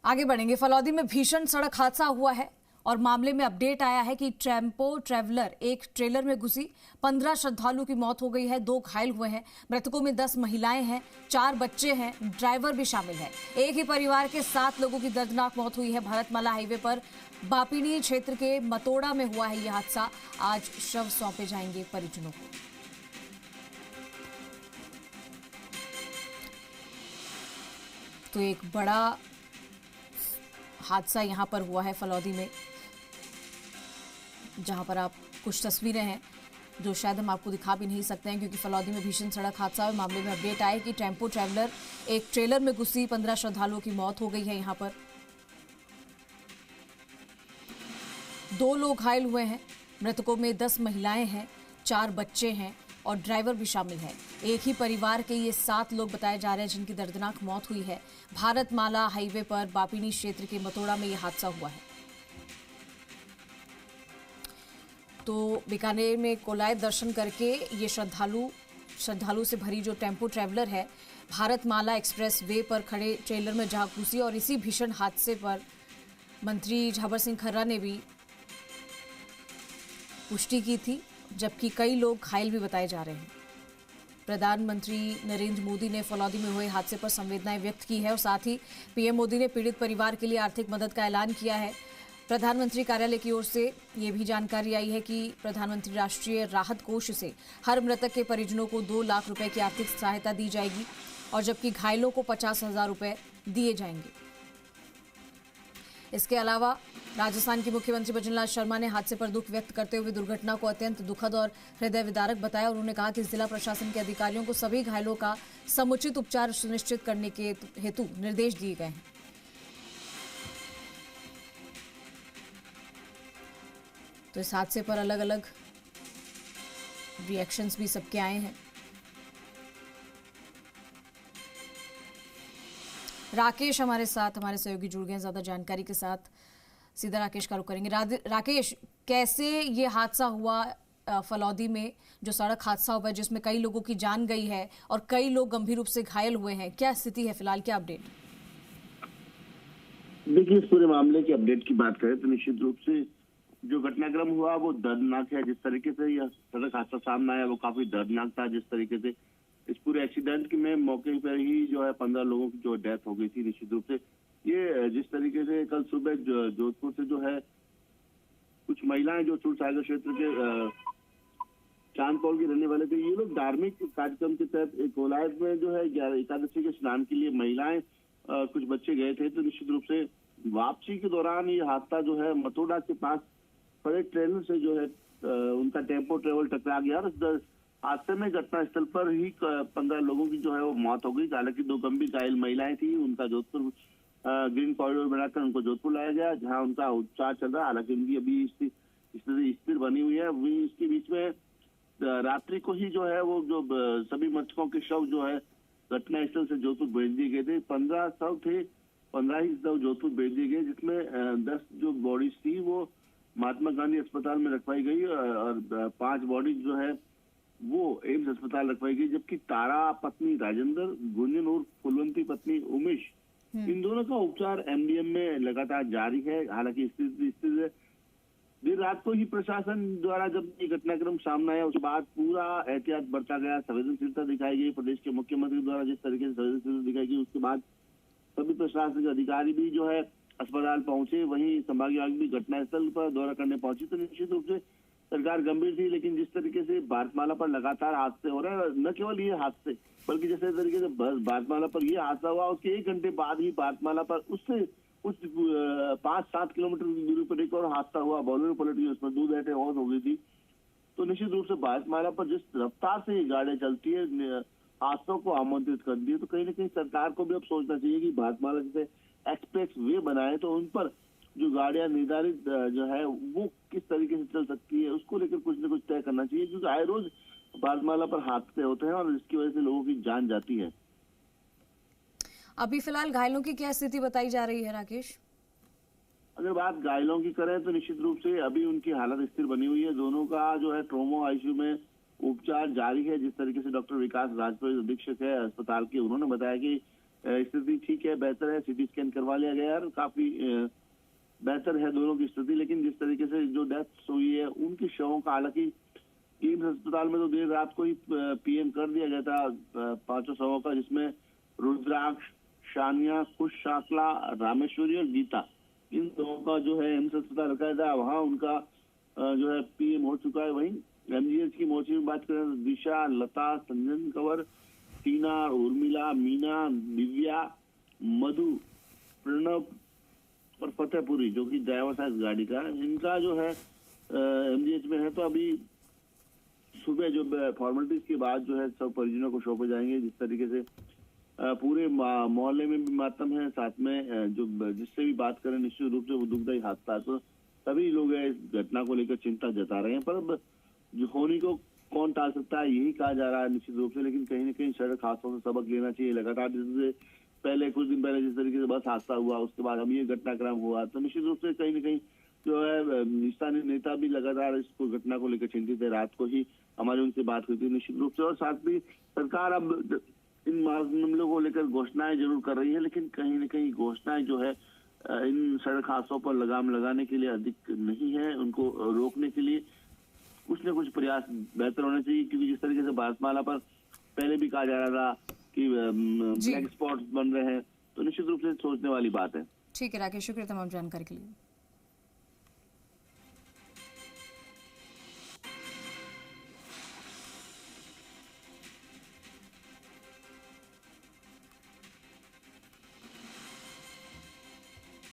आगे बढ़ेंगे। फलौदी में भीषण सड़क हादसा हुआ है और मामले में अपडेट आया है कि टेम्पो ट्रैवलर एक ट्रेलर में घुसी। 15 श्रद्धालुओं की मौत हो गई है, 2 घायल हुए हैं। मृतकों में 10 महिलाएं हैं, 4 बच्चे हैं, ड्राइवर भी शामिल है। एक ही परिवार के 7 लोगों की दर्दनाक मौत हुई है। भारतमाला हाईवे पर बापिनी क्षेत्र के मतोड़ा में हुआ है यह हादसा। आज शव सौंपे जाएंगे परिजनों को। तो एक बड़ा हादसा यहां पर हुआ है फलौदी में, जहां पर आप कुछ तस्वीरें हैं जो शायद हम आपको दिखा भी नहीं सकते हैं, क्योंकि फलौदी में भीषण सड़क हादसा हुआ। मामले में अपडेट आए कि टेम्पो ट्रैवलर एक ट्रेलर में घुसी। 15 श्रद्धालुओं की मौत हो गई है। यहां पर 2 लोग घायल हुए हैं। मृतकों में 10 महिलाएं हैं, 4 बच्चे हैं और ड्राइवर भी शामिल है। एक ही परिवार के ये 7 लोग बताए जा रहे हैं जिनकी दर्दनाक मौत हुई है। भारतमाला हाईवे पर बापिनी क्षेत्र के मतोड़ा में यह हादसा हुआ है। तो बीकानेर में कोलायत दर्शन करके ये श्रद्धालु से भरी जो टेम्पो ट्रैवलर है, भारतमाला एक्सप्रेस वे पर खड़े ट्रेलर में जा घुसी और इसी भीषण हादसे पर मंत्री झाबर सिंह खर्रा ने भी पुष्टि की थी, जबकि कई लोग घायल भी बताए जा रहे हैं। प्रधानमंत्री नरेंद्र मोदी ने फलौदी में हुए हादसे पर संवेदनाएं व्यक्त की है और साथ ही पीएम मोदी ने पीड़ित परिवार के लिए आर्थिक मदद का ऐलान किया है। प्रधानमंत्री कार्यालय की ओर से ये भी जानकारी आई है कि प्रधानमंत्री राष्ट्रीय राहत कोष से हर मृतक के परिजनों को 2 लाख रुपए की आर्थिक सहायता दी जाएगी और जबकि घायलों को 50,000 रुपए दिए जाएंगे। इसके अलावा राजस्थान के मुख्यमंत्री भजनलाल शर्मा ने हादसे पर दुख व्यक्त करते हुए दुर्घटना को अत्यंत दुखद और हृदय विदारक बताया। उन्होंने कहा कि जिला प्रशासन के अधिकारियों को सभी घायलों का समुचित उपचार सुनिश्चित करने के हेतु निर्देश दिए गए हैं। तो इस हादसे पर अलग अलग रिएक्शंस भी सबके आए हैं। राकेश हमारे साथ, हमारे सहयोगी जुड़ गए हैं ज्यादा जानकारी के साथ। सीधा राकेश का रुख करेंगे। राकेश, कैसे ये हादसा हुआ फलौदी में, जो सड़क हादसा हुआ है जिसमें कई लोगों की जान गई है और कई लोग गंभीर रूप से घायल हुए हैं, क्या स्थिति है फिलहाल, क्या अपडेट? देखिए, इस पूरे मामले की अपडेट की बात करें तो निश्चित रूप से जो घटनाक्रम हुआ वो दर्दनाक है। जिस तरीके से यह सड़क हादसा सामने आया वो काफी दर्दनाक था। जिस तरीके से इस पूरे एक्सीडेंट की में मौके पर ही जो है 15 लोगों की जो डेथ हो गई थी। निश्चित रूप से ये जिस तरीके से कल सुबह जोधपुर से जो है कुछ महिलाएं जो चूड़सागर क्षेत्र के चांदपौल के रहने वाले थे, ये लोग धार्मिक कार्यक्रम के तहत कोलायत में जो है एकादशी के स्नान के लिए महिलाएं कुछ बच्चे गए थे। तो निश्चित रूप से वापसी के दौरान ये हादसा जो है मतोड़ा के पास खड़े ट्रेलर से जो है उनका टेम्पो ट्रेवल टकरा गया और हादसे में घटनास्थल पर ही 15 लोगों की जो है वो मौत हो गई। हालांकि 2 गंभीर घायल महिलाएं थी, उनका जोधपुर ग्रीन कॉरिडोर बनाकर उनको जोधपुर लाया गया, जहां उनका उपचार चल रहा है। हालांकि उनकी अभी स्थिति स्थिर बनी हुई है। वही इसके बीच में रात्रि को ही जो है वो जो सभी मृतकों के शव जो है घटनास्थल से जोधपुर भेज दिए गए थे। 15 शव थे, 15 ही शव जोधपुर भेज दिए गए, जिसमें 10 जो बॉडीज थी वो महात्मा गांधी अस्पताल में रखवाई गई और 5 बॉडीज जो है वो एम्स अस्पताल रखवाई गई। जबकि तारा पत्नी राजेंद्र, गुंजन और फुलवंती पत्नी उमेश, इन दोनों का उपचार एमडीएम में लगातार जारी है। हालांकि स्थिति देर रात को ही प्रशासन द्वारा जब ये घटनाक्रम सामने आया उसके बाद पूरा एहतियात बरता गया, संवेदनशीलता दिखाई गई। प्रदेश के मुख्यमंत्री द्वारा जिस तरीके से संवेदनशीलता दिखाई गई, उसके बाद सभी प्रशासनिक अधिकारी भी जो है अस्पताल पहुंचे। वहीं संभागीय आयुक्त भी घटनास्थल पर दौरा करने पहुंची। तो निश्चित रूप से सरकार गंभीर थी, लेकिन जिस तरीके से भारतमाला पर लगातार हादसे हो रहे हैं, न केवल ये हादसे बल्कि जैसे तरीके से भारतमाला पर ये हादसा हुआ उसके 1 घंटे बाद ही भारतमाला पर उससे कुछ 5-7 किलोमीटर की दूरी पर एक और हादसा हुआ, बोलेरो पलट गई, उसमें 2 लाइटें और हो गई थी। तो निश्चित रूप से भारतमाला पर जिस रफ्तार से ये गाड़ियां चलती है हादसों को आमंत्रित कर दी है। तो कहीं ना कहीं सरकार को भी अब सोचना चाहिए कि भारतमाला जैसे एक्सप्रेस वे बनाए तो उन पर जो गाड़ियां निर्धारित जो है वो किस तरीके से चल सकती है, उसको लेकर कुछ न कुछ तय करना चाहिए, क्योंकि आए रोज भारतमाला पर हादसे होते हैं और इसकी वजह से लोगों की जान जाती है। अभी फिलहाल घायलों की क्या स्थिति बताई जा रही है राकेश? अगर बात घायलों की करें तो निश्चित रूप से अभी उनकी हालत स्थिर बनी हुई है। दोनों का जो है ट्रोमा आईसीयू में उपचार जारी है। जिस तरीके से डॉक्टर विकास राजपुरोहित अधीक्षक है अस्पताल के, उन्होंने बताया कि स्थिति ठीक है, बेहतर है, सिटी स्कैन करवा लिया गया और काफी बेहतर है दोनों की स्थिति। लेकिन जिस तरीके से जो डेथ हुई है उनकी शवों का, हालांकि एम्स अस्पताल में तो देर रात को ही पीएम कर दिया गया था 5 शवों का, जिसमें रुद्राक्ष, शानिया, खुश शाकला, रामेश्वरी और गीता, इन दोनों का जो है एम्स अस्पताल रखा था, वहां उनका जो है पीएम हो चुका है। वहीं एमजीएच की मोर्चे में बात करें तो दिशा, लता, संजन कंवर, टीना, उर्मिला, मीना, दिव्या, मधु, प्रणव और फतेहपुरी, जो कि ड्राइवर था इस गाड़ी का, इनका जो है एमजीएच में है। तो अभी सुबह जो फॉर्मेलिटीज के बाद जो है सब परिजनों को सौंपे जाएंगे। जिस तरीके से पूरे मोहल्ले में भी मातम है, साथ में जो जिससे भी बात करें निश्चित रूप से वो दुखदायी हादसा, तो सभी लोग इस घटना को लेकर चिंता जता रहे हैं। पर अब जो होनी को कौन टाल सकता है, यही कहा जा रहा है निश्चित रूप से। लेकिन कहीं ना कहीं सड़क हादसों से सबक लेना चाहिए। लगातार जैसे पहले कुछ दिन पहले जिस तरीके से बस हादसा हुआ, उसके बाद अब ये घटनाक्रम हुआ, तो निश्चित रूप से कहीं ना कहीं जो है स्थानीय नेता भी लगातार इसको घटना को लेकर चिंतित है। रात को ही हमारी उनसे बात हुई थी निश्चित रूप से। और साथ ही सरकार अब इन मामलों को लेकर घोषणाएं जरूर कर रही है, लेकिन कहीं न कहीं घोषणाएं जो है इन सड़क हादसों पर लगाम लगाने के लिए अधिक नहीं है। उनको रोकने के लिए कुछ न कुछ प्रयास बेहतर होने चाहिए, क्योंकि जिस तरीके से भारतमाला पर पहले भी कहा जा रहा था कि ब्लैक स्पॉट्स बन रहे हैं, तो निश्चित रूप से सोचने वाली बात है। ठीक है राकेश, शुक्रिया तमाम जानकारी के लिए।